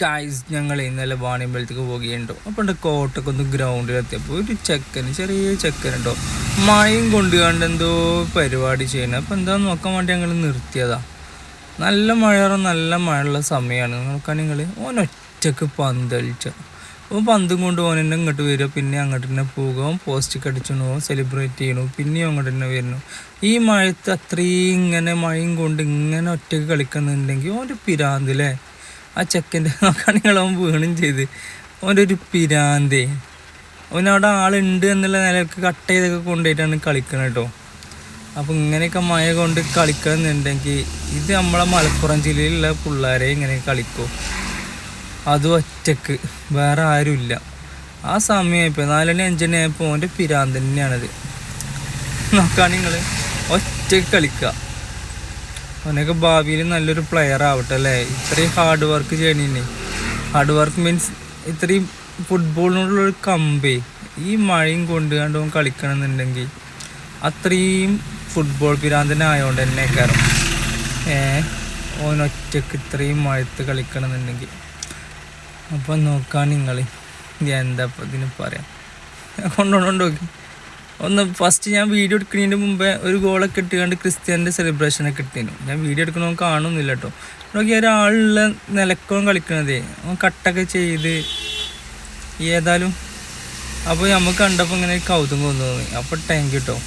Guys, ഞങ്ങൾ ഇന്നലെ വാണിയമ്പലത്തേക്ക് പോകുകയുണ്ടോ. അപ്പോൾ എൻ്റെ കോട്ടൊക്കെ ഒന്ന് ഗ്രൗണ്ടിലെത്തിയപ്പോൾ ഒരു ചെറിയ ചെക്കനുണ്ടോ മഴയും കൊണ്ടുകൊണ്ട് എന്തോ പരിപാടി ചെയ്യണം. അപ്പോൾ എന്താണെന്ന് നോക്കാൻ വേണ്ടി ഞങ്ങൾ നിർത്തിയതാ. നല്ല മഴയുള്ള സമയമാണ്. നോക്കാൻ നിങ്ങൾ ഒറ്റക്ക് പന്തളിച്ച പന്തും കൊണ്ട് ഓനെന്നെ ഇങ്ങോട്ട് വരിക, പിന്നെ അങ്ങോട്ട് തന്നെ പോകുക, പോസ്റ്റ് അടിച്ചണോ സെലിബ്രേറ്റ് ചെയ്യണോ, പിന്നെയും അങ്ങോട്ട് തന്നെ വരുന്നു. ഈ മഴത്ത് അത്രയും ഇങ്ങനെ മഴയും കൊണ്ട് ഇങ്ങനെ ഒറ്റക്ക് കളിക്കുന്നുണ്ടെങ്കിൽ ഓൻ്റെ പിരാന്തില്ലേ. ആ ചെക്കൻ്റെ നോക്കുകയാണെങ്കിൽ അവൻ വീണും ചെയ്ത് ഓൻ്റെ ഒരു പിരാന്തേ. അവനവിടെ ആളുണ്ട് എന്നുള്ള നിലയ്ക്ക് കട്ട് ചെയ്തൊക്കെ കൊണ്ടുപോയിട്ടാണ് കളിക്കണം കേട്ടോ. അപ്പോൾ ഇങ്ങനെയൊക്കെ മഴ കൊണ്ട് കളിക്കണമെന്നുണ്ടെങ്കിൽ ഇത് നമ്മളെ മലപ്പുറം ജില്ലയിലുള്ള പിള്ളേരെ ഇങ്ങനെ കളിക്കും, അതും ഒറ്റക്ക്, വേറെ ആരുമില്ല. ആ സമയമായപ്പോൾ 4:05 ആയപ്പോൾ ഓൻ്റെ പിരാന്ത് തന്നെയാണത്. നോക്കുകയാണെങ്കിൽ നിങ്ങൾ ഒറ്റക്ക് കളിക്കുക. അവനൊക്കെ ഭാവിയിൽ നല്ലൊരു പ്ലെയർ ആവട്ടെ അല്ലേ. ഇത്രയും ഹാർഡ് വർക്ക് ചെയ്യണേ. ഹാർഡ് വർക്ക് മീൻസ് ഇത്രയും ഫുട്ബോളിനോടുള്ളൊരു കമ്പേ ഈ മഴയും കൊണ്ടുകൊണ്ട് അവൻ കളിക്കണമെന്നുണ്ടെങ്കിൽ അത്രയും ഫുട്ബോൾ പിരാന്തനായതുകൊണ്ട് തന്നെ കാരണം ഓനൊറ്റക്ക് ഇത്രയും മഴത്ത് കളിക്കണമെന്നുണ്ടെങ്കിൽ. അപ്പം നോക്കാൻ നിങ്ങൾ എന്താ ഇതിന് പറയാം. കൊണ്ടുപോകി ഒന്ന് ഫസ്റ്റ് ഞാൻ വീഡിയോ എടുക്കുന്നതിന് മുമ്പേ ഒരു ഗോളൊക്കെ ഇട്ടുകൊണ്ട് ക്രിസ്ത്യാൻ്റെ സെലിബ്രേഷനൊക്കെ ഇട്ടിരുന്നു. ഞാൻ വീഡിയോ എടുക്കണമെന്ന് കാണുന്നില്ല കേട്ടോ. നോക്കി ഒരാളുള്ള നിലക്കവും കളിക്കണതേ അവൻ കട്ടൊക്കെ ചെയ്ത് ഏതായാലും. അപ്പോൾ നമുക്ക് കണ്ടപ്പോൾ ഇങ്ങനെ കൗതുകം തോന്നി. അപ്പോൾ താങ്ക് യു കേട്ടോ.